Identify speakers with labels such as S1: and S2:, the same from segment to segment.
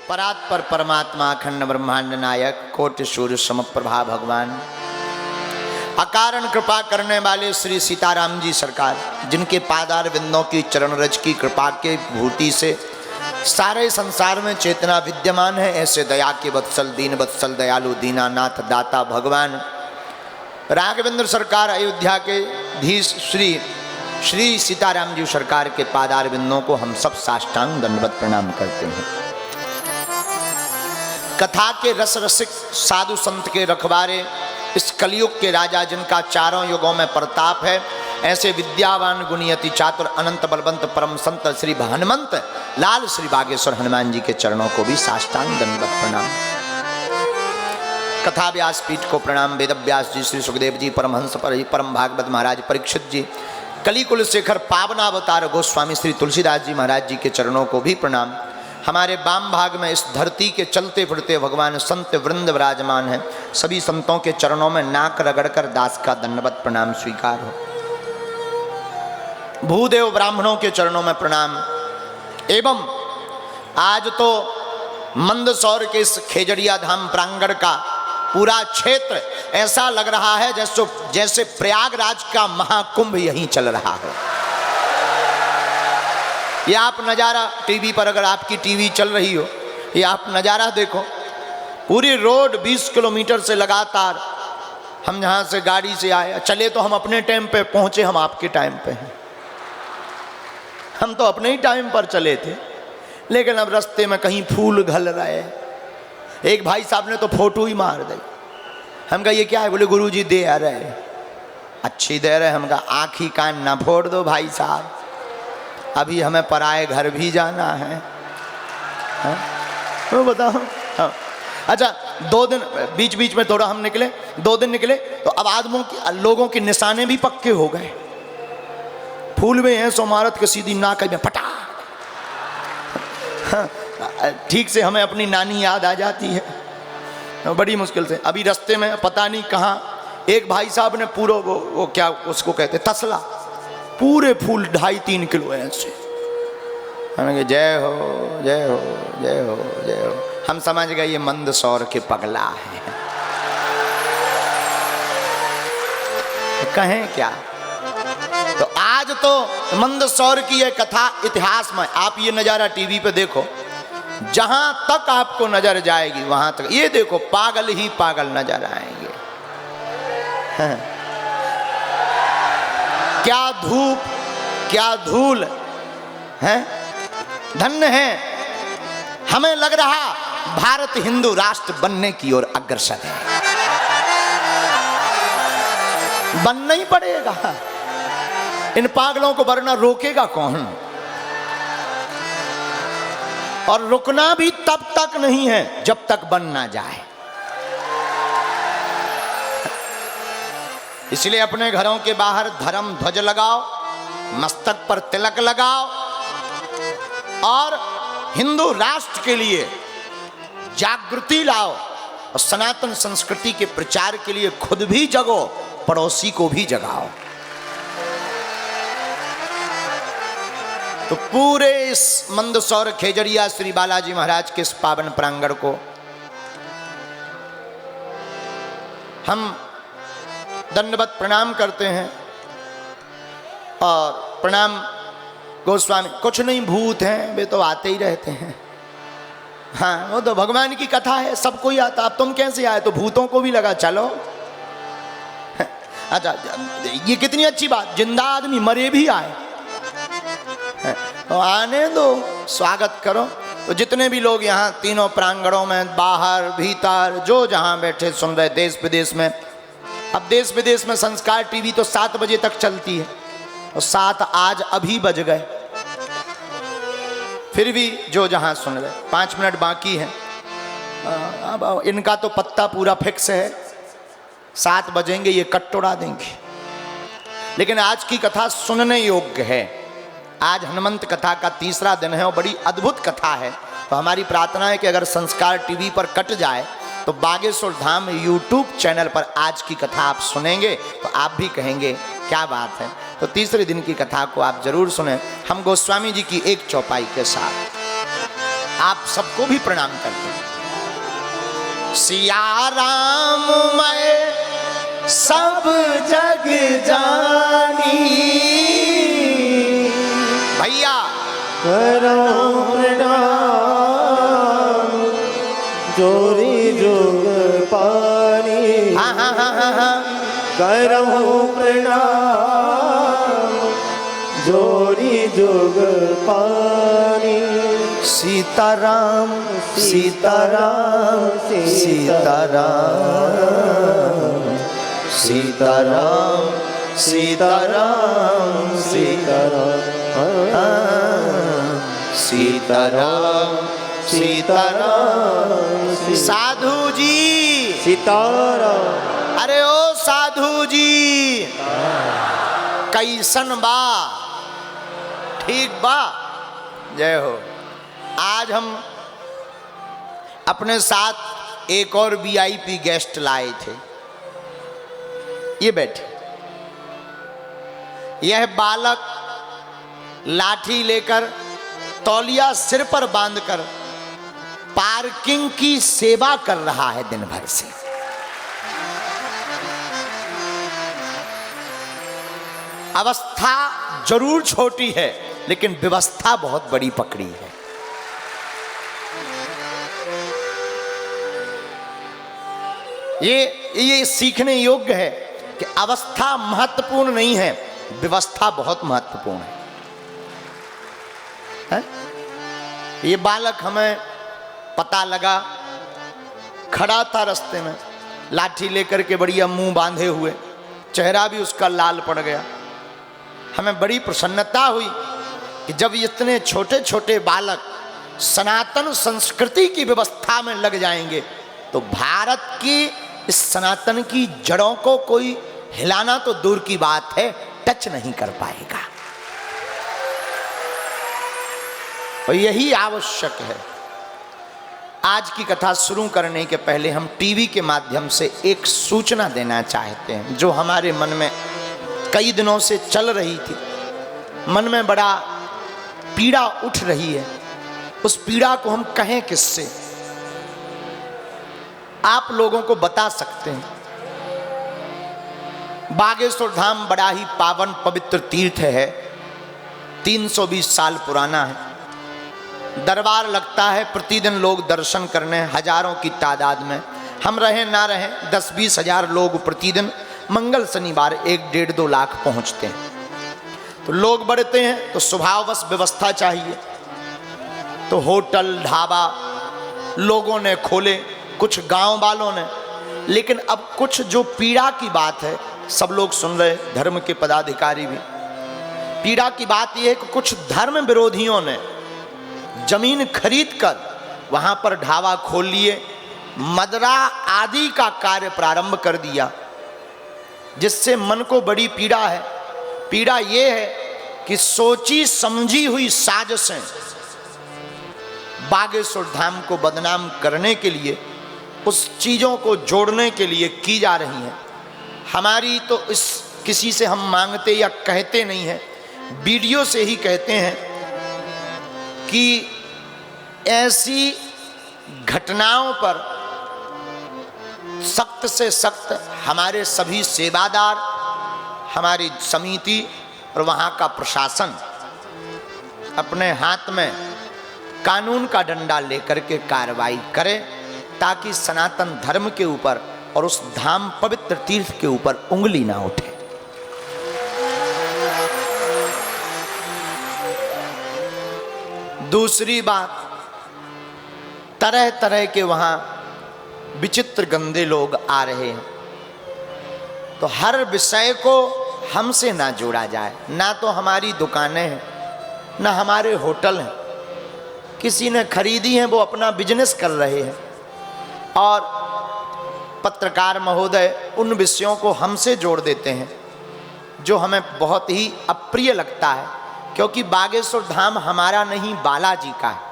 S1: परात्पर परमात्मा अखंड ब्रह्मांड नायक कोटि सूर्य समप्रभा भगवान अकारण कृपा करने वाले श्री सीताराम जी सरकार, जिनके पादार बिंदों की चरण रज की कृपा के भूति से सारे संसार में चेतना विद्यमान है, ऐसे दया के वत्सल दीन वत्सल दयालु दीनानाथ दाता भगवान राघवेंद्र सरकार अयोध्या के धीश श्री सीताराम जी सरकार के पादार बिंदों को हम सब साष्टांग दंडवत प्रणाम करते हैं। कथा के रस रसिक साधु संत के रखवारे, इस कलयुग के राजा जिनका चारों युगों में प्रताप है, ऐसे विद्यावान गुणियति चातुर अनंत बलवंत परम संत श्री हनुमंत लाल श्री बागेश्वर हनुमान जी के चरणों को भी साष्टांग दंडवत प्रणाम। कथा व्यास पीठ को प्रणाम। वेद व्यास जी, श्री सुखदेव जी, परमहंस परम भागवत महाराज परीक्षित जी, कलिकुल शेखर पावनावतार गोस्वामी श्री तुलसीदास जी महाराज जी के चरणों को भी प्रणाम। हमारे वाम भाग में इस धरती के चलते फिरते भगवान संत वृंद विराजमान हैं, सभी संतों के चरणों में नाक रगड़कर दास का दंडवत प्रणाम स्वीकार हो। भूदेव ब्राह्मणों के चरणों में प्रणाम। एवं आज तो मंदसौर के इस खेजड़िया धाम प्रांगण का पूरा क्षेत्र ऐसा लग रहा है जैसे प्रयागराज का महाकुंभ यहीं चल रहा है। ये आप नज़ारा टीवी पर, अगर आपकी टीवी चल रही हो, ये आप नज़ारा देखो। पूरी रोड 20 किलोमीटर से लगातार, हम यहाँ से गाड़ी से आए, चले तो हम अपने टाइम पे पहुँचे, हम आपके टाइम पे हैं। हम तो अपने ही टाइम पर चले थे, लेकिन अब रास्ते में कहीं फूल घल रहे। एक भाई साहब ने तो फोटो ही मार दी। हम कहा ये क्या है? बोले गुरुजी दे आ रहे। अच्छी दे रहे। हम कहा आँख ही कान ना फोड़ दो भाई साहब, अभी हमें पराए घर भी जाना है। तो बताओ। हाँ अच्छा, 2 दिन बीच बीच में थोड़ा हम निकले, 2 दिन निकले तो अब लोगों के निशाने भी पक्के हो गए। फूल में हैं सोमारत के सीधी नाक में पटा। हाँ, ठीक से हमें अपनी नानी याद आ जाती है बड़ी मुश्किल से। अभी रास्ते में पता नहीं कहाँ एक भाई साहब ने पूरा वो क्या उसको कहते तसला, पूरे फूल 2.5-3 किलो ऐसे। हमने कहा जय हो जय हो जय हो जय हो। हम समझ गए ये मंदसौर के पगला है। तो कहें क्या? तो आज तो मंदसौर की ये कथा इतिहास में, आप ये नज़ारा टीवी पे देखो, जहां तक आपको नजर जाएगी वहां तक ये देखो पागल ही पागल नजर आएंगे। हाँ। क्या धूप क्या धूल है। धन्य है, हमें लग रहा भारत हिंदू राष्ट्र बनने की ओर अग्रसर है। बनना ही पड़ेगा। इन पागलों को वरना रोकेगा कौन? और रुकना भी तब तक नहीं है जब तक बन ना जाए। इसलिए अपने घरों के बाहर धर्म ध्वज लगाओ, मस्तक पर तिलक लगाओ और हिंदू राष्ट्र के लिए जागृति लाओ और सनातन संस्कृति के प्रचार के लिए खुद भी जगो, पड़ोसी को भी जगाओ। तो पूरे इस मंदसौर खेजड़िया श्री बालाजी महाराज के इस पावन प्रांगण को हम दंडवत प्रणाम करते हैं। और प्रणाम गोस्वामी, कुछ नहीं भूत हैं, वे तो आते ही रहते हैं। हाँ वो तो भगवान की कथा है, सबको ही आता। अब तुम कैसे आए? तो भूतों को भी लगा चलो। अच्छा ये कितनी अच्छी बात, जिंदा आदमी मरे भी आए तो आने दो, स्वागत करो। तो जितने भी लोग यहाँ तीनों प्रांगणों में, बाहर भीतर, जो जहाँ बैठे सुन रहे, देश विदेश में। अब देश विदेश में संस्कार टीवी तो 7 बजे तक चलती है और 7 आज अभी बज गए, फिर भी जो जहाँ सुन रहे। 5 मिनट बाकी है। अब इनका तो पत्ता पूरा फिक्स है, 7 बजेंगे ये कट उड़ा देंगे। लेकिन आज की कथा सुनने योग्य है। आज हनुमंत कथा का 3रा दिन है और बड़ी अद्भुत कथा है। तो हमारी प्रार्थना है कि अगर संस्कार टीवी पर कट जाए तो बागेश्वर धाम यूट्यूब चैनल पर आज की कथा आप सुनेंगे तो आप भी कहेंगे क्या बात है। तो 3रे दिन की कथा को आप जरूर सुने, हम गोस्वामी जी की एक चौपाई के साथ। आप सबको भी प्रणाम करते हैं। सिया राम मैं सब जग जानी, भैया
S2: करो प्रणाम जोरी जोग पानी।
S1: हाँ हाँ हाँ हाँ हाँ,
S2: करो प्रणाम जोरी जोग पानी।
S1: सीताराम सीताराम सीताराम सीताराम सीताराम सीताराम सीताराम। साधु जी
S2: सीताराम।
S1: अरे ओ साधु जी कैसन बा? ठीक बा? जय हो। आज हम अपने साथ एक और वीआईपी गेस्ट लाए थे। ये बैठे, यह बालक लाठी लेकर तौलिया सिर पर बांधकर पार्किंग की सेवा कर रहा है दिन भर से। अवस्था जरूर छोटी है लेकिन व्यवस्था बहुत बड़ी पकड़ी है। ये सीखने योग्य है कि अवस्था महत्वपूर्ण नहीं है, व्यवस्था बहुत महत्वपूर्ण है? ये बालक हमें पता लगा, खड़ा था रास्ते में लाठी लेकर के, बढ़िया मुंह बांधे हुए, चेहरा भी उसका लाल पड़ गया। हमें बड़ी प्रसन्नता हुई कि जब इतने छोटे छोटे बालक सनातन संस्कृति की व्यवस्था में लग जाएंगे तो भारत की इस सनातन की जड़ों को कोई हिलाना तो दूर की बात है, टच नहीं कर पाएगा। और यही आवश्यक है। आज की कथा शुरू करने के पहले हम टीवी के माध्यम से एक सूचना देना चाहते हैं जो हमारे मन में कई दिनों से चल रही थी। मन में बड़ा पीड़ा उठ रही है। उस पीड़ा को हम कहें किससे? आप लोगों को बता सकते हैं। बागेश्वर धाम बड़ा ही पावन पवित्र तीर्थ है, 320 साल पुराना है। दरबार लगता है, प्रतिदिन लोग दर्शन करने हजारों की तादाद में, हम रहें ना रहें 10-20 हजार लोग प्रतिदिन मंगल शनिवार 1-1.5-2 लाख पहुंचते हैं। तो लोग बढ़ते हैं तो स्वभाववश व्यवस्था चाहिए। तो होटल ढाबा लोगों ने खोले, कुछ गांव वालों ने, लेकिन अब कुछ जो पीड़ा की बात है, सब लोग सुन रहे, धर्म के पदाधिकारी भी। पीड़ा की बात यह है कि कुछ धर्म विरोधियों ने जमीन खरीदकर वहां पर ढाबा खोल लिए, मदरा आदि का कार्य प्रारंभ कर दिया, जिससे मन को बड़ी पीड़ा है। पीड़ा यह है कि सोची समझी हुई साजिशें बागेश्वर धाम को बदनाम करने के लिए, उस चीज़ों को जोड़ने के लिए की जा रही हैं। हमारी तो इस किसी से हम मांगते या कहते नहीं हैं, वीडियो से ही कहते हैं कि ऐसी घटनाओं पर सख्त से सख्त हमारे सभी सेवादार, हमारी समिति और वहाँ का प्रशासन अपने हाथ में कानून का डंडा लेकर के कार्रवाई करे, ताकि सनातन धर्म के ऊपर और उस धाम पवित्र तीर्थ के ऊपर उंगली ना उठे। दूसरी बात, तरह तरह के वहाँ विचित्र गंदे लोग आ रहे हैं, तो हर विषय को हमसे ना जोड़ा जाए। ना तो हमारी दुकानें हैं, ना हमारे होटल हैं, किसी ने खरीदी हैं, वो अपना बिजनेस कर रहे हैं। और पत्रकार महोदय उन विषयों को हमसे जोड़ देते हैं जो हमें बहुत ही अप्रिय लगता है, क्योंकि बागेश्वर धाम हमारा नहीं, बालाजी का है।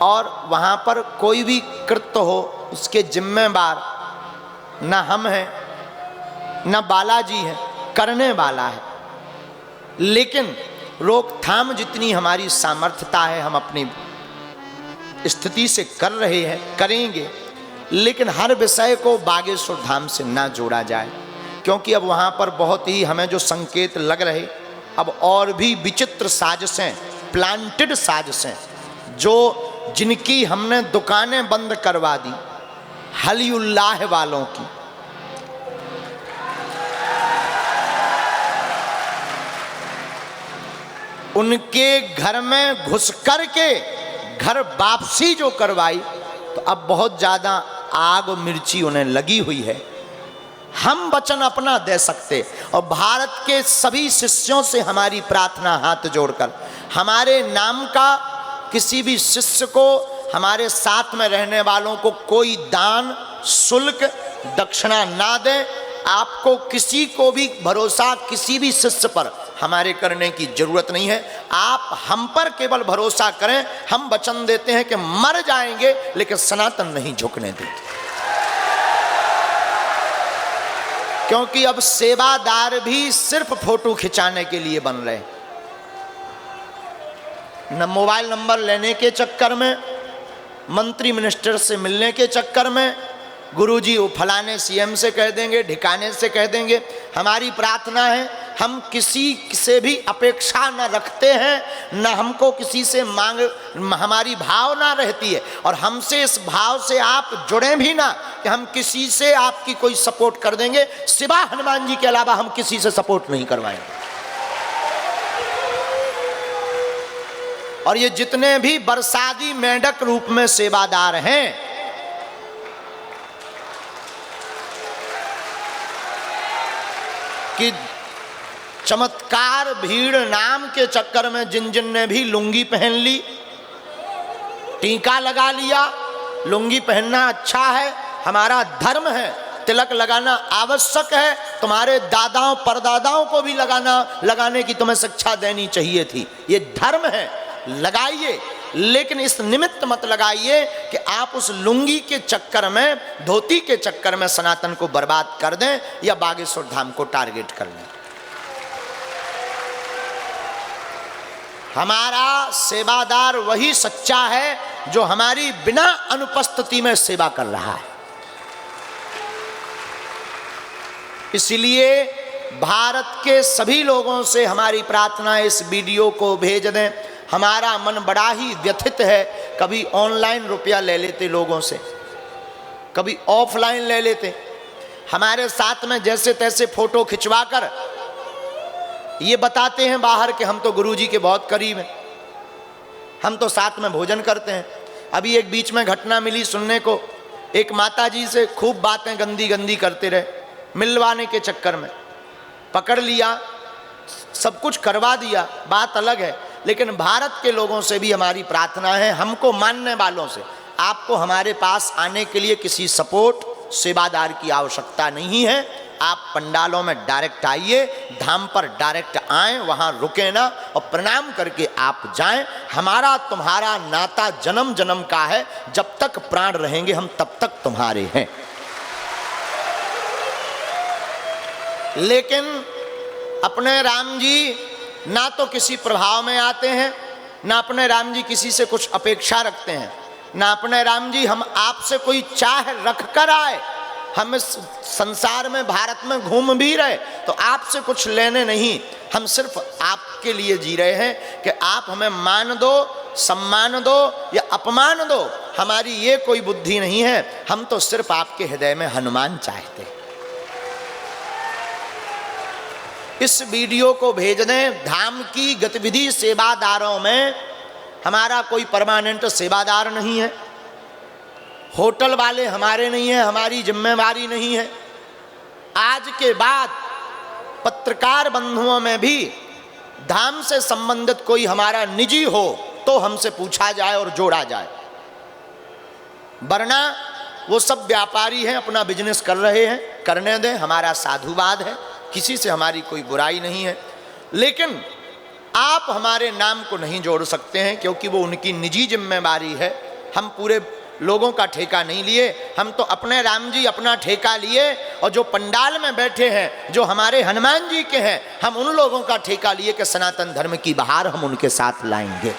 S1: और वहाँ पर कोई भी कृत्य हो उसके जिम्मेदार न हम हैं न बालाजी है, करने वाला है। लेकिन रोकथाम जितनी हमारी सामर्थ्यता है हम अपनी स्थिति से कर रहे हैं, करेंगे, लेकिन हर विषय को बागेश्वर धाम से ना जोड़ा जाए, क्योंकि अब वहाँ पर बहुत ही हमें जो संकेत लग रहे, अब और भी विचित्र साजिशें, प्लांटेड साजिशें, जो जिनकी हमने दुकानें बंद करवा दी हलीउल्लाह वालों की। उनके घर में घुस कर के घर वापसी जो करवाई, तो अब बहुत ज़्यादा आग और मिर्ची उन्हें लगी हुई है। हम वचन अपना दे सकते, और भारत के सभी शिष्यों से हमारी प्रार्थना हाथ जोड़कर, हमारे नाम का किसी भी शिष्य को, हमारे साथ में रहने वालों को कोई दान, शुल्क, दक्षिणा ना दें। आपको किसी को भी भरोसा किसी भी शिष्य पर हमारे करने की जरूरत नहीं है। आप हम पर केवल भरोसा करें। हम वचन देते हैं कि मर जाएंगे लेकिन सनातन नहीं झुकने देंगे, क्योंकि अब सेवादार भी सिर्फ फोटो खिंचाने के लिए बन रहे हैं। न मोबाइल नंबर लेने के चक्कर में, मंत्री मिनिस्टर से मिलने के चक्कर में, गुरुजी वो फलाने सीएम से कह देंगे, ढिकाने से कह देंगे। हमारी प्रार्थना है, हम किसी से भी अपेक्षा न रखते हैं, न हमको किसी से मांग, हमारी भावना रहती है, और हमसे इस भाव से आप जुड़े भी ना कि हम किसी से आपकी कोई सपोर्ट कर देंगे। सिवा हनुमान जी के अलावा हम किसी से सपोर्ट नहीं करवाएंगे। और ये जितने भी बरसाती मेंढक रूप में सेवादार हैं, कि चमत्कार भीड़ नाम के चक्कर में जिन जिन ने भी लुंगी पहन ली, टीका लगा लिया, लुंगी पहनना अच्छा है, हमारा धर्म है, तिलक लगाना आवश्यक है, तुम्हारे दादाओं परदादाओं को भी लगाने की तुम्हें शिक्षा देनी चाहिए थी, ये धर्म है, लगाइए। लेकिन इस निमित्त मत लगाइए कि आप उस लुंगी के चक्कर में, धोती के चक्कर में सनातन को बर्बाद कर दें या बागेश्वर धाम को टारगेट कर लें। हमारा सेवादार वही सच्चा है जो हमारी बिना अनुपस्थिति में सेवा कर रहा है। इसलिए भारत के सभी लोगों से हमारी प्रार्थना, इस वीडियो को भेज दें। हमारा मन बड़ा ही व्यथित है, कभी ऑनलाइन रुपया ले लेते लोगों से, कभी ऑफलाइन ले लेते, हमारे साथ में जैसे तैसे फोटो खिंचवा कर ये बताते हैं बाहर कि हम तो गुरुजी के बहुत करीब हैं, हम तो साथ में भोजन करते हैं। अभी एक बीच में घटना मिली सुनने को, एक माताजी से खूब बातें गंदी गंदी करते रहे, मिलवाने के चक्कर में पकड़ लिया, सब कुछ करवा दिया, बात अलग है। लेकिन भारत के लोगों से भी हमारी प्रार्थना है, हमको मानने वालों से, आपको हमारे पास आने के लिए किसी सपोर्ट सेवादार की आवश्यकता नहीं है। आप पंडालों में डायरेक्ट आइए, धाम पर डायरेक्ट आएं, वहां रुके ना और प्रणाम करके आप जाएं। हमारा तुम्हारा नाता जन्म जन्म का है, जब तक प्राण रहेंगे हम तब तक तुम्हारे हैं। लेकिन अपने राम जी ना तो किसी प्रभाव में आते हैं, ना अपने राम जी किसी से कुछ अपेक्षा रखते हैं, ना अपने राम जी हम आपसे कोई चाह रख कर आए। हम इस संसार में भारत में घूम भी रहे तो आपसे कुछ लेने नहीं, हम सिर्फ आपके लिए जी रहे हैं कि आप हमें मान दो, सम्मान दो या अपमान दो, हमारी ये कोई बुद्धि नहीं है। हम तो सिर्फ आपके हृदय में हनुमान चाहते हैं। इस वीडियो को भेज दें। धाम की गतिविधि सेवादारों में हमारा कोई परमानेंट सेवादार नहीं है, होटल वाले हमारे नहीं हैं, हमारी जिम्मेवारी नहीं है। आज के बाद पत्रकार बंधुओं में भी धाम से संबंधित कोई हमारा निजी हो तो हमसे पूछा जाए और जोड़ा जाए, वरना वो सब व्यापारी हैं, अपना बिजनेस कर रहे हैं, करने दें, हमारा साधुवाद है, किसी से हमारी कोई बुराई नहीं है। लेकिन आप हमारे नाम को नहीं जोड़ सकते हैं, क्योंकि वो उनकी निजी जिम्मेवारी है। हम पूरे लोगों का ठेका नहीं लिए, हम तो अपने राम जी अपना ठेका लिए, और जो पंडाल में बैठे हैं जो हमारे हनुमान जी के हैं, हम उन लोगों का ठेका लिए कि सनातन धर्म की बहार हम उनके साथ लाएंगे।